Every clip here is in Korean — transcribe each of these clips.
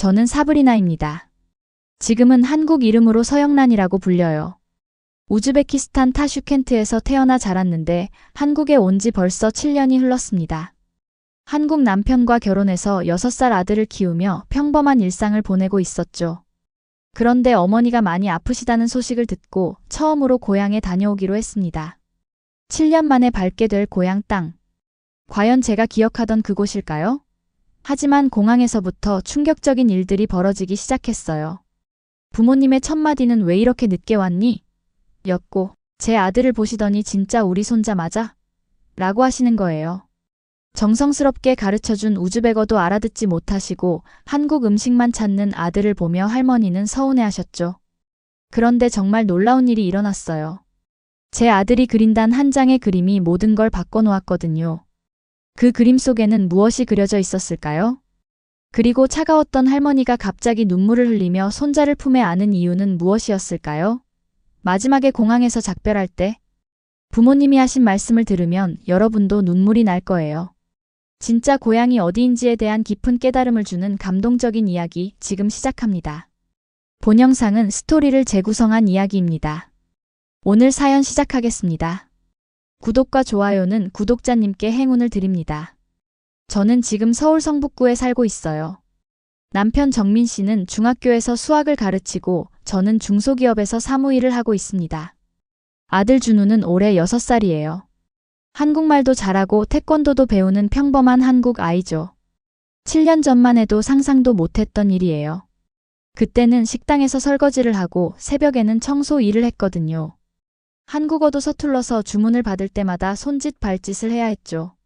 저는 사브리나입니다. 지금은 한국 이름으로 서영란이라고 불려요. 우즈베키스탄 타슈켄트에서 태어나 자랐는데 한국에 온 지 벌써 7년이 흘렀습니다. 한국 남편과 결혼해서 6살 아들을 키우며 평범한 일상을 보내고 있었죠. 그런데 어머니가 많이 아프시다는 소식을 듣고 처음으로 고향에 다녀오기로 했습니다. 7년 만에 밟게 될 고향 땅. 과연 제가 기억하던 그곳일까요? 하지만 공항에서부터 충격적인 일들이 벌어지기 시작했어요. 부모님의 첫 마디는 왜 이렇게 늦게 왔니? 였고, 제 아들을 보시더니 진짜 우리 손자 맞아? 라고 하시는 거예요. 정성스럽게 가르쳐준 우즈베거도 알아듣지 못하시고 한국 음식만 찾는 아들을 보며 할머니는 서운해하셨죠. 그런데 정말 놀라운 일이 일어났어요. 제 아들이 그린단 한 장의 그림이 모든 걸 바꿔놓았거든요. 그 그림 속에는 무엇이 그려져 있었을까요? 그리고 차가웠던 할머니가 갑자기 눈물을 흘리며 손자를 품에 안은 이유는 무엇이었을까요? 마지막에 공항에서 작별할 때 부모님이 하신 말씀을 들으면 여러분도 눈물이 날 거예요. 진짜 고향이 어디인지에 대한 깊은 깨달음을 주는 감동적인 이야기 지금 시작합니다. 본 영상은 스토리를 재구성한 이야기입니다. 오늘 사연 시작하겠습니다. 구독과 좋아요는 구독자님께 행운을 드립니다. 저는 지금 서울 성북구에 살고 있어요. 남편 정민 씨는 중학교에서 수학을 가르치고 저는 중소기업에서 사무일을 하고 있습니다. 아들 준우는 올해 6살이에요. 한국말도 잘하고 태권도도 배우는 평범한 한국 아이죠. 7년 전만 해도 상상도 못했던 일이에요. 그때는 식당에서 설거지를 하고 새벽에는 청소 일을 했거든요. 한국어도 서툴러서 주문을 받을 때마다 손짓 발짓을 해야 했죠.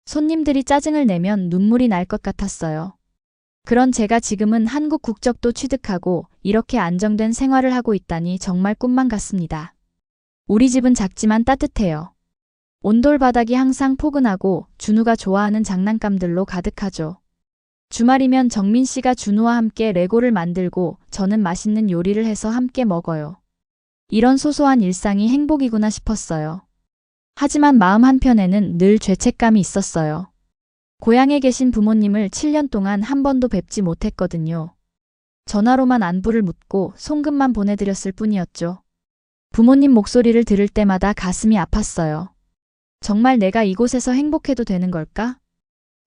손님들이 짜증을 내면 눈물이 날 것 같았어요. 그런 제가 지금은 한국 국적도 취득하고 이렇게 안정된 생활을 하고 있다니 정말 꿈만 같습니다. 우리 집은 작지만 따뜻해요. 온돌 바닥이 항상 포근하고 준우가 좋아하는 장난감들로 가득하죠. 주말이면 정민 씨가 준우와 함께 레고를 만들고 저는 맛있는 요리를 해서 함께 먹어요. 이런 소소한 일상이 행복이구나 싶었어요. 하지만 마음 한편에는 늘 죄책감이 있었어요. 고향에 계신 부모님을 7년 동안 한 번도 뵙지 못했거든요. 전화로만 안부를 묻고 송금만 보내드렸을 뿐이었죠. 부모님 목소리를 들을 때마다 가슴이 아팠어요. 정말 내가 이곳에서 행복해도 되는 걸까?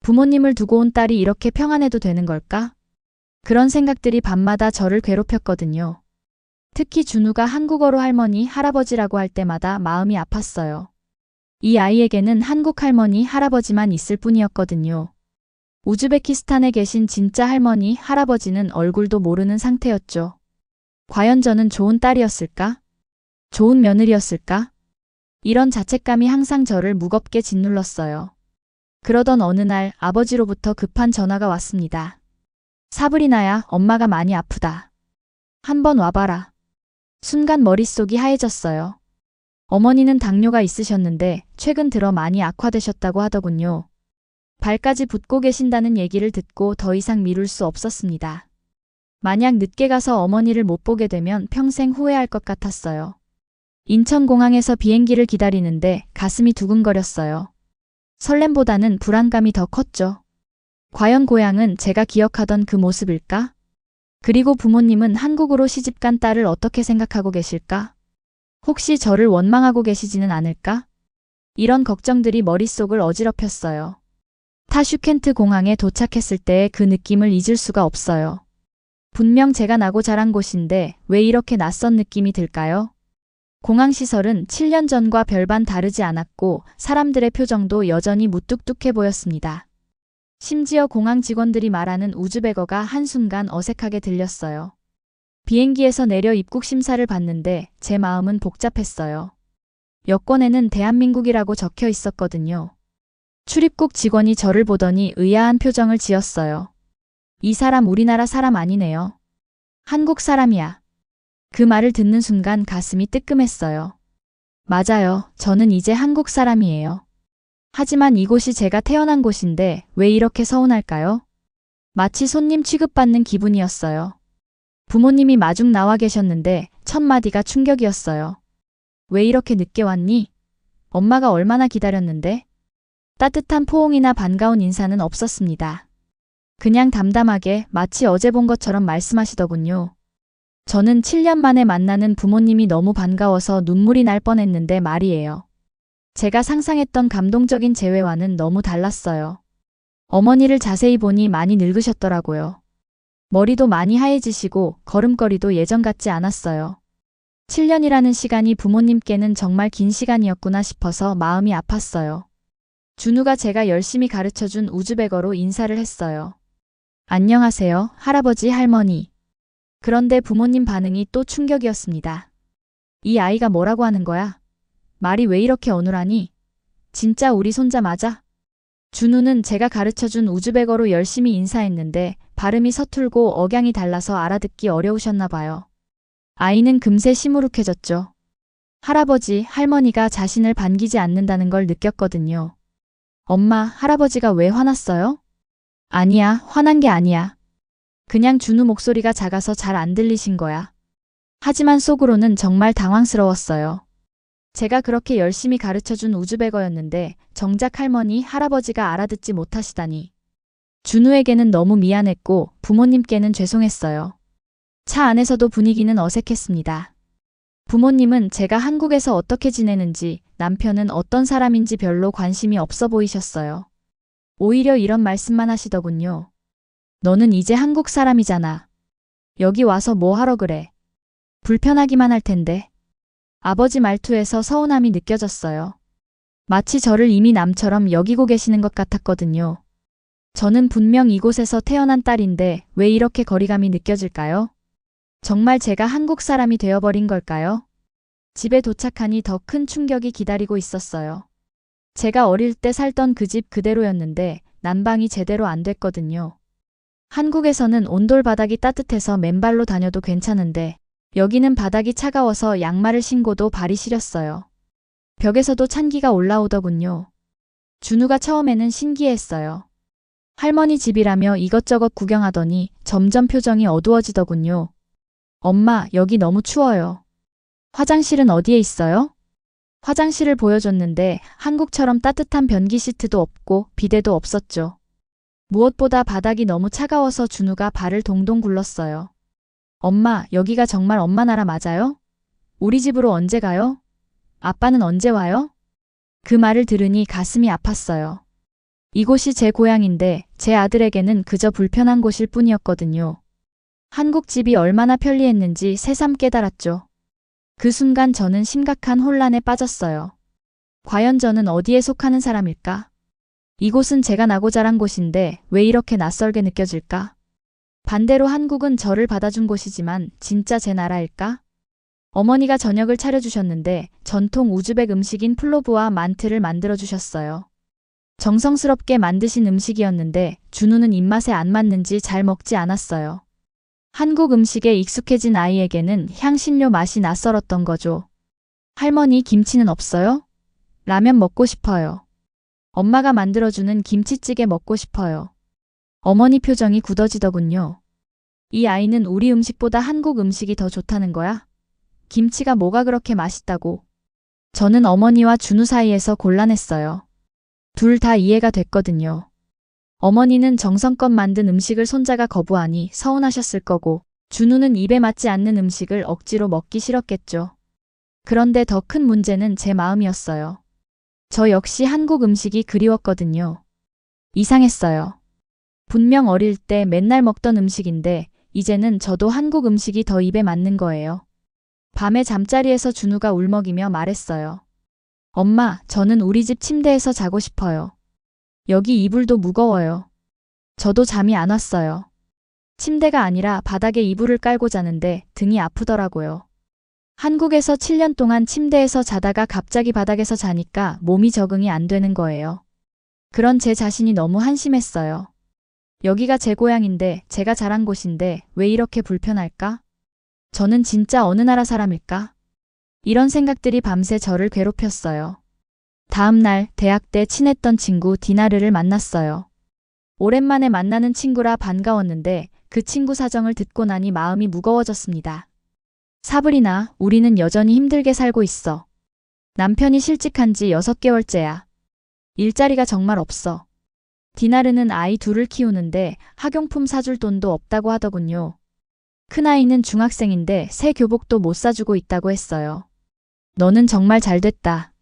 부모님을 두고 온 딸이 이렇게 평안해도 되는 걸까? 그런 생각들이 밤마다 저를 괴롭혔거든요. 특히 준우가 한국어로 할머니, 할아버지라고 할 때마다 마음이 아팠어요. 이 아이에게는 한국 할머니, 할아버지만 있을 뿐이었거든요. 우즈베키스탄에 계신 진짜 할머니, 할아버지는 얼굴도 모르는 상태였죠. 과연 저는 좋은 딸이었을까? 좋은 며느리였을까? 이런 자책감이 항상 저를 무겁게 짓눌렀어요. 그러던 어느 날 아버지로부터 급한 전화가 왔습니다. 사브리나야, 엄마가 많이 아프다. 한번 와봐라. 순간 머릿속이 하얘졌어요. 어머니는 당뇨가 있으셨는데 최근 들어 많이 악화되셨다고 하더군요. 발까지 붓고 계신다는 얘기를 듣고 더 이상 미룰 수 없었습니다. 만약 늦게 가서 어머니를 못 보게 되면 평생 후회할 것 같았어요. 인천공항에서 비행기를 기다리는데 가슴이 두근거렸어요. 설렘보다는 불안감이 더 컸죠. 과연 고향은 제가 기억하던 그 모습일까? 그리고 부모님은 한국으로 시집간 딸을 어떻게 생각하고 계실까? 혹시 저를 원망하고 계시지는 않을까? 이런 걱정들이 머릿속을 어지럽혔어요. 타슈켄트 공항에 도착했을 때의 그 느낌을 잊을 수가 없어요. 분명 제가 나고 자란 곳인데 왜 이렇게 낯선 느낌이 들까요? 공항시설은 7년 전과 별반 다르지 않았고 사람들의 표정도 여전히 무뚝뚝해 보였습니다. 심지어 공항 직원들이 말하는 우즈베거가 한순간 어색하게 들렸어요. 비행기에서 내려 입국 심사를 받는데 제 마음은 복잡했어요. 여권에는 대한민국이라고 적혀 있었거든요. 출입국 직원이 저를 보더니 의아한 표정을 지었어요. 이 사람 우리나라 사람 아니네요. 한국 사람이야. 그 말을 듣는 순간 가슴이 뜨끔했어요. 맞아요. 저는 이제 한국 사람이에요. 하지만 이곳이 제가 태어난 곳인데 왜 이렇게 서운할까요? 마치 손님 취급받는 기분이었어요. 부모님이 마중 나와 계셨는데 첫 마디가 충격이었어요. 왜 이렇게 늦게 왔니? 엄마가 얼마나 기다렸는데? 따뜻한 포옹이나 반가운 인사는 없었습니다. 그냥 담담하게 마치 어제 본 것처럼 말씀하시더군요. 저는 7년 만에 만나는 부모님이 너무 반가워서 눈물이 날 뻔했는데 말이에요. 제가 상상했던 감동적인 재회와는 너무 달랐어요. 어머니를 자세히 보니 많이 늙으셨더라고요. 머리도 많이 하얘지시고 걸음걸이도 예전 같지 않았어요. 7년이라는 시간이 부모님께는 정말 긴 시간이었구나 싶어서 마음이 아팠어요. 준우가 제가 열심히 가르쳐준 우즈베거로 인사를 했어요. 안녕하세요, 할아버지, 할머니. 그런데 부모님 반응이 또 충격이었습니다. 이 아이가 뭐라고 하는 거야? 말이 왜 이렇게 어눌하니? 진짜 우리 손자 맞아? 준우는 제가 가르쳐준 우즈베거로 열심히 인사했는데 발음이 서툴고 억양이 달라서 알아듣기 어려우셨나 봐요. 아이는 금세 시무룩해졌죠. 할아버지, 할머니가 자신을 반기지 않는다는 걸 느꼈거든요. 엄마, 할아버지가 왜 화났어요? 아니야, 화난 게 아니야. 그냥 준우 목소리가 작아서 잘 안 들리신 거야. 하지만 속으로는 정말 당황스러웠어요. 제가 그렇게 열심히 가르쳐준 우즈베거였는데 정작 할머니, 할아버지가 알아듣지 못하시다니. 준우에게는 너무 미안했고 부모님께는 죄송했어요. 차 안에서도 분위기는 어색했습니다. 부모님은 제가 한국에서 어떻게 지내는지, 남편은 어떤 사람인지 별로 관심이 없어 보이셨어요. 오히려 이런 말씀만 하시더군요. 너는 이제 한국 사람이잖아. 여기 와서 뭐 하러 그래? 불편하기만 할 텐데. 아버지 말투에서 서운함이 느껴졌어요. 마치 저를 이미 남처럼 여기고 계시는 것 같았거든요. 저는 분명 이곳에서 태어난 딸인데 왜 이렇게 거리감이 느껴질까요? 정말 제가 한국 사람이 되어버린 걸까요? 집에 도착하니 더 큰 충격이 기다리고 있었어요. 제가 어릴 때 살던 그 집 그대로였는데 난방이 제대로 안 됐거든요. 한국에서는 온돌 바닥이 따뜻해서 맨발로 다녀도 괜찮은데 여기는 바닥이 차가워서 양말을 신고도 발이 시렸어요. 벽에서도 찬기가 올라오더군요. 준우가 처음에는 신기했어요. 할머니 집이라며 이것저것 구경하더니 점점 표정이 어두워지더군요. 엄마, 여기 너무 추워요. 화장실은 어디에 있어요? 화장실을 보여줬는데 한국처럼 따뜻한 변기 시트도 없고 비데도 없었죠. 무엇보다 바닥이 너무 차가워서 준우가 발을 동동 굴렀어요. 엄마, 여기가 정말 엄마 나라 맞아요? 우리 집으로 언제 가요? 아빠는 언제 와요? 그 말을 들으니 가슴이 아팠어요. 이곳이 제 고향인데 제 아들에게는 그저 불편한 곳일 뿐이었거든요. 한국 집이 얼마나 편리했는지 새삼 깨달았죠. 그 순간 저는 심각한 혼란에 빠졌어요. 과연 저는 어디에 속하는 사람일까? 이곳은 제가 나고 자란 곳인데 왜 이렇게 낯설게 느껴질까? 반대로 한국은 저를 받아준 곳이지만 진짜 제 나라일까? 어머니가 저녁을 차려주셨는데 전통 우즈벡 음식인 플로브와 만트를 만들어주셨어요. 정성스럽게 만드신 음식이었는데 준우는 입맛에 안 맞는지 잘 먹지 않았어요. 한국 음식에 익숙해진 아이에게는 향신료 맛이 낯설었던 거죠. 할머니, 김치는 없어요? 라면 먹고 싶어요. 엄마가 만들어주는 김치찌개 먹고 싶어요. 어머니 표정이 굳어지더군요. 이 아이는 우리 음식보다 한국 음식이 더 좋다는 거야? 김치가 뭐가 그렇게 맛있다고? 저는 어머니와 준우 사이에서 곤란했어요. 둘 다 이해가 됐거든요. 어머니는 정성껏 만든 음식을 손자가 거부하니 서운하셨을 거고 준우는 입에 맞지 않는 음식을 억지로 먹기 싫었겠죠. 그런데 더 큰 문제는 제 마음이었어요. 저 역시 한국 음식이 그리웠거든요. 이상했어요. 분명 어릴 때 맨날 먹던 음식인데 이제는 저도 한국 음식이 더 입에 맞는 거예요. 밤에 잠자리에서 준우가 울먹이며 말했어요. 엄마, 저는 우리 집 침대에서 자고 싶어요. 여기 이불도 무거워요. 저도 잠이 안 왔어요. 침대가 아니라 바닥에 이불을 깔고 자는데 등이 아프더라고요. 한국에서 7년 동안 침대에서 자다가 갑자기 바닥에서 자니까 몸이 적응이 안 되는 거예요. 그런 제 자신이 너무 한심했어요. 여기가 제 고향인데 제가 자란 곳인데 왜 이렇게 불편할까? 저는 진짜 어느 나라 사람일까? 이런 생각들이 밤새 저를 괴롭혔어요. 다음 날 대학 때 친했던 친구 디나르를 만났어요. 오랜만에 만나는 친구라 반가웠는데 그 친구 사정을 듣고 나니 마음이 무거워졌습니다. 사브리나, 우리는 여전히 힘들게 살고 있어. 남편이 실직한 지 6개월째야. 일자리가 정말 없어. 디나르는 아이 둘을 키우는데 학용품 사줄 돈도 없다고 하더군요. 큰아이는 중학생인데 새 교복도 못 사주고 있다고 했어요. 너는 정말 잘됐다.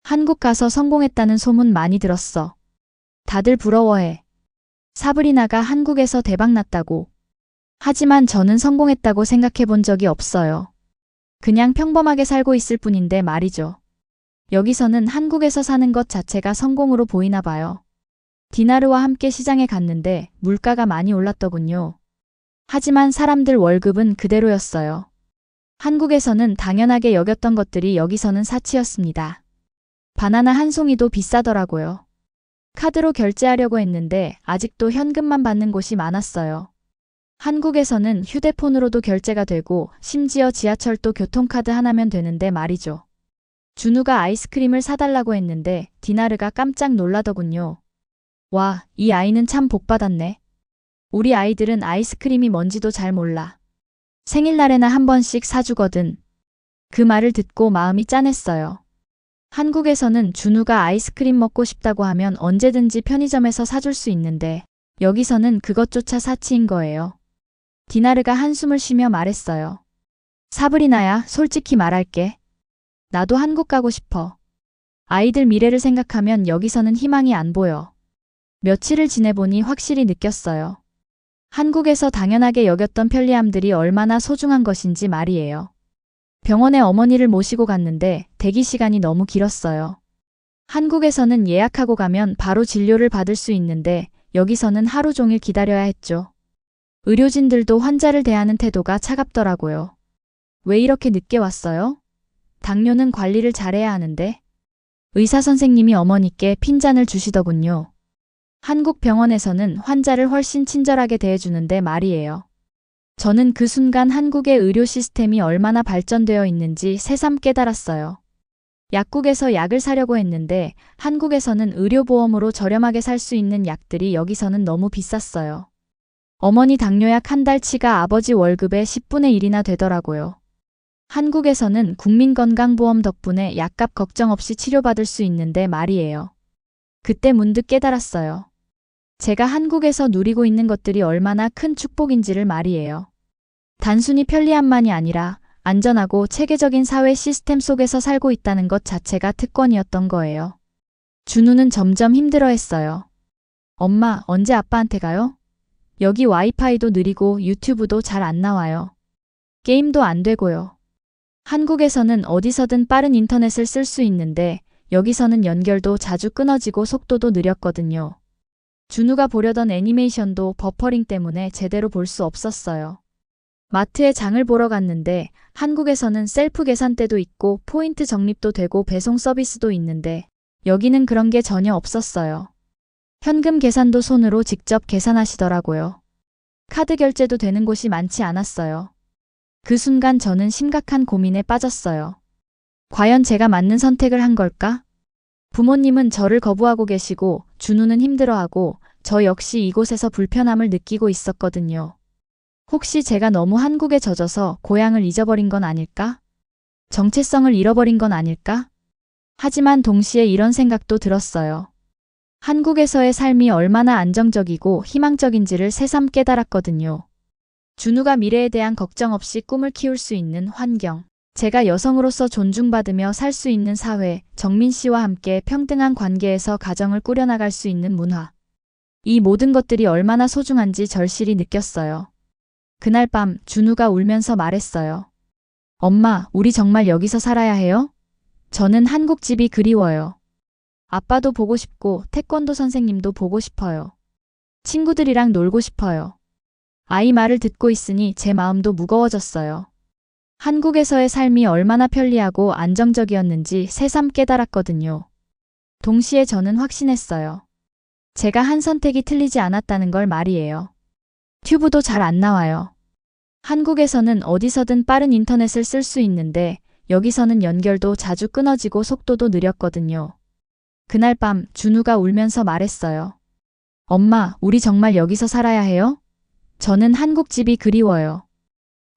한국 가서 성공했다는 소문 많이 들었어. 다들 부러워해. 사브리나가 한국에서 대박났다고. 하지만 저는 성공했다고 생각해 본 적이 없어요. 그냥 평범하게 살고 있을 뿐인데 말이죠. 여기서는 한국에서 사는 것 자체가 성공으로 보이나 봐요. 디나르와 함께 시장에 갔는데 물가가 많이 올랐더군요. 하지만 사람들 월급은 그대로였어요. 한국에서는 당연하게 여겼던 것들이 여기서는 사치였습니다. 바나나 한 송이도 비싸더라고요. 카드로 결제하려고 했는데 아직도 현금만 받는 곳이 많았어요. 한국에서는 휴대폰으로도 결제가 되고 심지어 지하철도 교통카드 하나면 되는데 말이죠. 준우가 아이스크림을 사달라고 했는데 디나르가 깜짝 놀라더군요. 와, 이 아이는 참 복받았네. 우리 아이들은 아이스크림이 뭔지도 잘 몰라. 생일날에나 한 번씩 사주거든. 그 말을 듣고 마음이 짠했어요. 한국에서는 준우가 아이스크림 먹고 싶다고 하면 언제든지 편의점에서 사줄 수 있는데 여기서는 그것조차 사치인 거예요. 디나르가 한숨을 쉬며 말했어요. 사브리나야, 솔직히 말할게. 나도 한국 가고 싶어. 아이들 미래를 생각하면 여기서는 희망이 안 보여. 며칠을 지내보니 확실히 느꼈어요. 한국에서 당연하게 여겼던 편리함들이 얼마나 소중한 것인지 말이에요. 병원에 어머니를 모시고 갔는데 대기 시간이 너무 길었어요. 한국에서는 예약하고 가면 바로 진료를 받을 수 있는데 여기서는 하루 종일 기다려야 했죠. 의료진들도 환자를 대하는 태도가 차갑더라고요. 왜 이렇게 늦게 왔어요? 당뇨는 관리를 잘해야 하는데. 의사 선생님이 어머니께 핀잔을 주시더군요. 한국 병원에서는 환자를 훨씬 친절하게 대해주는데 말이에요. 저는 그 순간 한국의 의료 시스템이 얼마나 발전되어 있는지 새삼 깨달았어요. 약국에서 약을 사려고 했는데 한국에서는 의료보험으로 저렴하게 살 수 있는 약들이 여기서는 너무 비쌌어요. 어머니 당뇨약 한 달치가 아버지 월급의 10분의 1이나 되더라고요. 한국에서는 국민건강보험 덕분에 약값 걱정 없이 치료받을 수 있는데 말이에요. 그때 문득 깨달았어요. 제가 한국에서 누리고 있는 것들이 얼마나 큰 축복인지를 말이에요. 단순히 편리함만이 아니라 안전하고 체계적인 사회 시스템 속에서 살고 있다는 것 자체가 특권이었던 거예요. 준우는 점점 힘들어했어요. 엄마, 언제 아빠한테 가요? 여기 와이파이도 느리고 유튜브도 잘 안 나와요. 게임도 안 되고요. 한국에서는 어디서든 빠른 인터넷을 쓸 수 있는데 여기서는 연결도 자주 끊어지고 속도도 느렸거든요. 준우가 보려던 애니메이션도 버퍼링 때문에 제대로 볼 수 없었어요. 마트에 장을 보러 갔는데 한국에서는 셀프 계산대도 있고 포인트 적립도 되고 배송 서비스도 있는데 여기는 그런 게 전혀 없었어요. 현금 계산도 손으로 직접 계산하시더라고요. 카드 결제도 되는 곳이 많지 않았어요. 그 순간 저는 심각한 고민에 빠졌어요. 과연 제가 맞는 선택을 한 걸까? 부모님은 저를 거부하고 계시고 준우는 힘들어하고 저 역시 이곳에서 불편함을 느끼고 있었거든요. 혹시 제가 너무 한국에 젖어서 고향을 잊어버린 건 아닐까? 정체성을 잃어버린 건 아닐까? 하지만 동시에 이런 생각도 들었어요. 한국에서의 삶이 얼마나 안정적이고 희망적인지를 새삼 깨달았거든요. 준우가 미래에 대한 걱정 없이 꿈을 키울 수 있는 환경, 제가 여성으로서 존중받으며 살 수 있는 사회, 정민 씨와 함께 평등한 관계에서 가정을 꾸려나갈 수 있는 문화. 이 모든 것들이 얼마나 소중한지 절실히 느꼈어요. 그날 밤 준우가 울면서 말했어요. 엄마, 우리 정말 여기서 살아야 해요? 저는 한국 집이 그리워요. 아빠도 보고 싶고 태권도 선생님도 보고 싶어요. 친구들이랑 놀고 싶어요. 아이 말을 듣고 있으니 제 마음도 무거워졌어요. 한국에서의 삶이 얼마나 편리하고 안정적이었는지 새삼 깨달았거든요. 동시에 저는 확신했어요. 제가 한 선택이 틀리지 않았다는 걸 말이에요. 튜브도 잘 안 나와요. 한국에서는 어디서든 빠른 인터넷을 쓸 수 있는데 여기서는 연결도 자주 끊어지고 속도도 느렸거든요. 그날 밤 준우가 울면서 말했어요. 엄마, 우리 정말 여기서 살아야 해요? 저는 한국 집이 그리워요.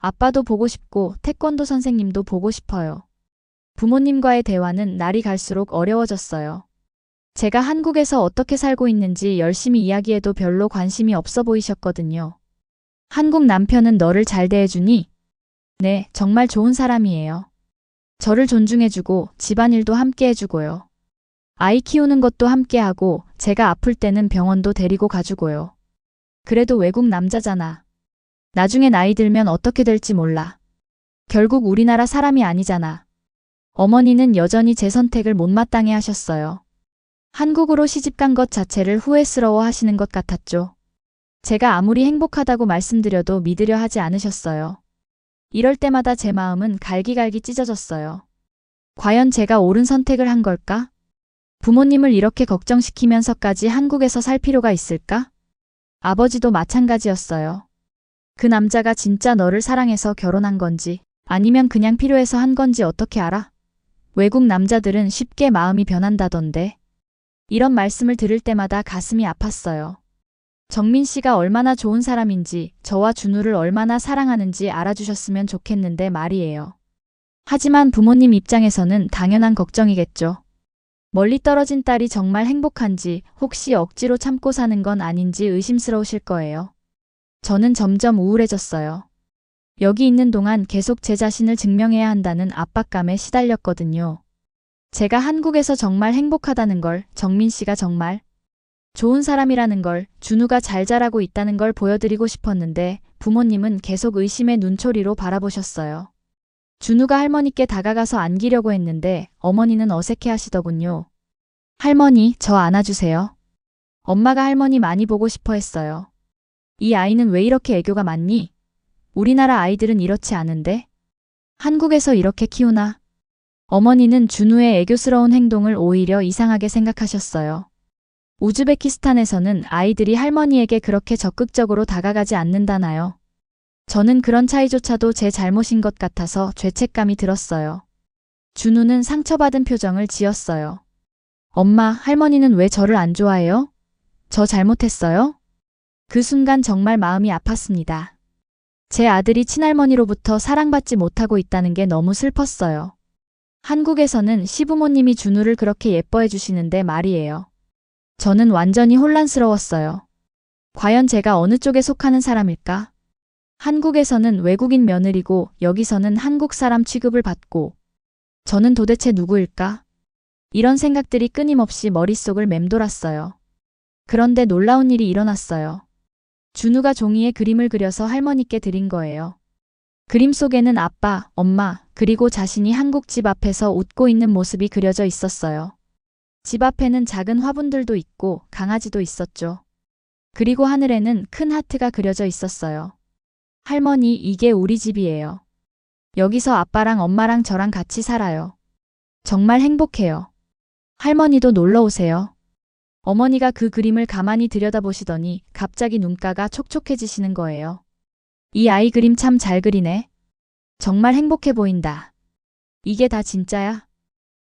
아빠도 보고 싶고 태권도 선생님도 보고 싶어요. 부모님과의 대화는 날이 갈수록 어려워졌어요. 제가 한국에서 어떻게 살고 있는지 열심히 이야기해도 별로 관심이 없어 보이셨거든요. 한국 남편은 너를 잘 대해주니? 네, 정말 좋은 사람이에요. 저를 존중해주고 집안일도 함께 해주고요. 아이 키우는 것도 함께 하고 제가 아플 때는 병원도 데리고 가주고요. 그래도 외국 남자잖아. 나중에 나이 들면 어떻게 될지 몰라. 결국 우리나라 사람이 아니잖아. 어머니는 여전히 제 선택을 못마땅해 하셨어요. 한국으로 시집간 것 자체를 후회스러워 하시는 것 같았죠. 제가 아무리 행복하다고 말씀드려도 믿으려 하지 않으셨어요. 이럴 때마다 제 마음은 갈기갈기 찢어졌어요. 과연 제가 옳은 선택을 한 걸까? 부모님을 이렇게 걱정시키면서까지 한국에서 살 필요가 있을까? 아버지도 마찬가지였어요. 그 남자가 진짜 너를 사랑해서 결혼한 건지 아니면 그냥 필요해서 한 건지 어떻게 알아? 외국 남자들은 쉽게 마음이 변한다던데. 이런 말씀을 들을 때마다 가슴이 아팠어요. 정민 씨가 얼마나 좋은 사람인지 저와 준우를 얼마나 사랑하는지 알아주셨으면 좋겠는데 말이에요. 하지만 부모님 입장에서는 당연한 걱정이겠죠. 멀리 떨어진 딸이 정말 행복한지 혹시 억지로 참고 사는 건 아닌지 의심스러우실 거예요. 저는 점점 우울해졌어요. 여기 있는 동안 계속 제 자신을 증명해야 한다는 압박감에 시달렸거든요. 제가 한국에서 정말 행복하다는 걸, 정민 씨가 정말 좋은 사람이라는 걸, 준우가 잘 자라고 있다는 걸 보여드리고 싶었는데 부모님은 계속 의심의 눈초리로 바라보셨어요. 준우가 할머니께 다가가서 안기려고 했는데 어머니는 어색해 하시더군요. 할머니, 저 안아주세요. 엄마가 할머니 많이 보고 싶어 했어요. 이 아이는 왜 이렇게 애교가 많니? 우리나라 아이들은 이렇지 않은데? 한국에서 이렇게 키우나? 어머니는 준우의 애교스러운 행동을 오히려 이상하게 생각하셨어요. 우즈베키스탄에서는 아이들이 할머니에게 그렇게 적극적으로 다가가지 않는다나요? 저는 그런 차이조차도 제 잘못인 것 같아서 죄책감이 들었어요. 준우는 상처받은 표정을 지었어요. 엄마, 할머니는 왜 저를 안 좋아해요? 저 잘못했어요? 그 순간 정말 마음이 아팠습니다. 제 아들이 친할머니로부터 사랑받지 못하고 있다는 게 너무 슬펐어요. 한국에서는 시부모님이 준우를 그렇게 예뻐해 주시는데 말이에요. 저는 완전히 혼란스러웠어요. 과연 제가 어느 쪽에 속하는 사람일까? 한국에서는 외국인 며느리고 여기서는 한국 사람 취급을 받고 저는 도대체 누구일까? 이런 생각들이 끊임없이 머릿속을 맴돌았어요. 그런데 놀라운 일이 일어났어요. 준우가 종이에 그림을 그려서 할머니께 드린 거예요. 그림 속에는 아빠, 엄마, 그리고 자신이 한국 집 앞에서 웃고 있는 모습이 그려져 있었어요. 집 앞에는 작은 화분들도 있고 강아지도 있었죠. 그리고 하늘에는 큰 하트가 그려져 있었어요. 할머니, 이게 우리 집이에요. 여기서 아빠랑 엄마랑 저랑 같이 살아요. 정말 행복해요. 할머니도 놀러 오세요. 어머니가 그 그림을 가만히 들여다보시더니 갑자기 눈가가 촉촉해지시는 거예요. 이 아이 그림 참 잘 그리네. 정말 행복해 보인다. 이게 다 진짜야?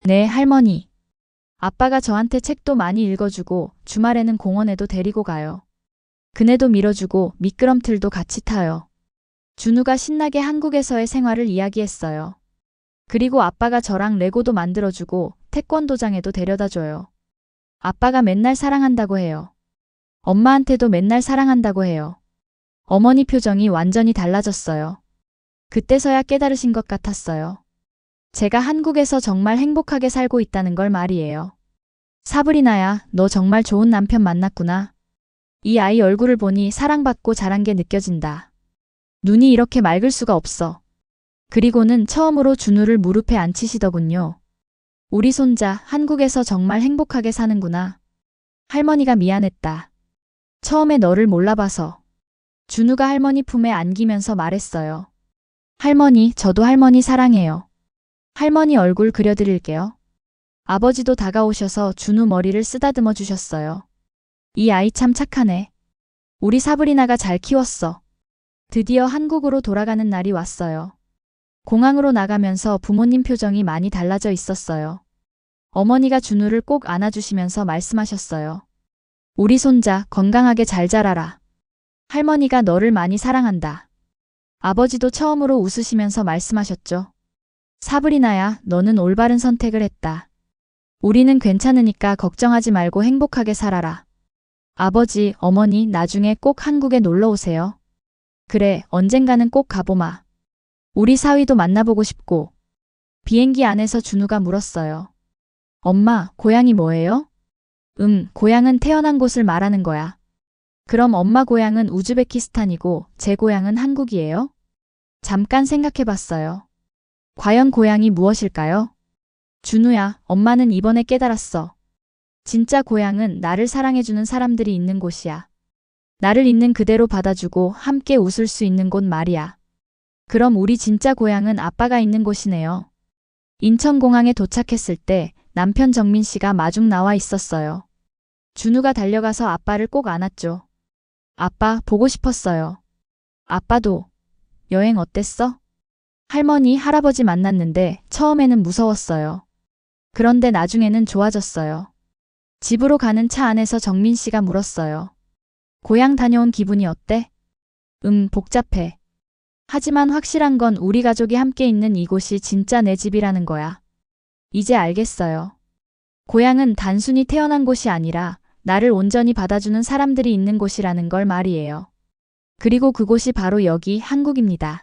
네, 할머니. 아빠가 저한테 책도 많이 읽어주고 주말에는 공원에도 데리고 가요. 그네도 밀어주고 미끄럼틀도 같이 타요. 준우가 신나게 한국에서의 생활을 이야기했어요. 그리고 아빠가 저랑 레고도 만들어주고 태권도장에도 데려다줘요. 아빠가 맨날 사랑한다고 해요. 엄마한테도 맨날 사랑한다고 해요. 어머니 표정이 완전히 달라졌어요. 그때서야 깨달으신 것 같았어요. 제가 한국에서 정말 행복하게 살고 있다는 걸 말이에요. 사브리나야, 너 정말 좋은 남편 만났구나. 이 아이 얼굴을 보니 사랑받고 자란 게 느껴진다. 눈이 이렇게 맑을 수가 없어. 그리고는 처음으로 준우를 무릎에 앉히시더군요. 우리 손자 한국에서 정말 행복하게 사는구나. 할머니가 미안했다. 처음에 너를 몰라봐서. 준우가 할머니 품에 안기면서 말했어요. 할머니, 저도 할머니 사랑해요. 할머니 얼굴 그려드릴게요. 아버지도 다가오셔서 준우 머리를 쓰다듬어 주셨어요. 이 아이 참 착하네. 우리 사브리나가 잘 키웠어. 드디어 한국으로 돌아가는 날이 왔어요. 공항으로 나가면서 부모님 표정이 많이 달라져 있었어요. 어머니가 준우를 꼭 안아주시면서 말씀하셨어요. 우리 손자 건강하게 잘 자라라. 할머니가 너를 많이 사랑한다. 아버지도 처음으로 웃으시면서 말씀하셨죠. 사브리나야, 너는 올바른 선택을 했다. 우리는 괜찮으니까 걱정하지 말고 행복하게 살아라. 아버지, 어머니, 나중에 꼭 한국에 놀러 오세요. 그래, 언젠가는 꼭 가보마. 우리 사위도 만나보고 싶고. 비행기 안에서 준우가 물었어요. 엄마, 고향이 뭐예요? 고향은 태어난 곳을 말하는 거야. 그럼 엄마 고향은 우즈베키스탄이고 제 고향은 한국이에요? 잠깐 생각해봤어요. 과연 고향이 무엇일까요? 준우야, 엄마는 이번에 깨달았어. 진짜 고향은 나를 사랑해주는 사람들이 있는 곳이야. 나를 있는 그대로 받아주고 함께 웃을 수 있는 곳 말이야. 그럼 우리 진짜 고향은 아빠가 있는 곳이네요. 인천공항에 도착했을 때 남편 정민 씨가 마중 나와 있었어요. 준우가 달려가서 아빠를 꼭 안았죠. 아빠, 보고 싶었어요. 아빠도. 여행 어땠어? 할머니, 할아버지 만났는데 처음에는 무서웠어요. 그런데 나중에는 좋아졌어요. 집으로 가는 차 안에서 정민 씨가 물었어요. 고향 다녀온 기분이 어때? 복잡해. 하지만 확실한 건 우리 가족이 함께 있는 이곳이 진짜 내 집이라는 거야. 이제 알겠어요. 고향은 단순히 태어난 곳이 아니라 나를 온전히 받아주는 사람들이 있는 곳이라는 걸 말이에요. 그리고 그곳이 바로 여기 한국입니다.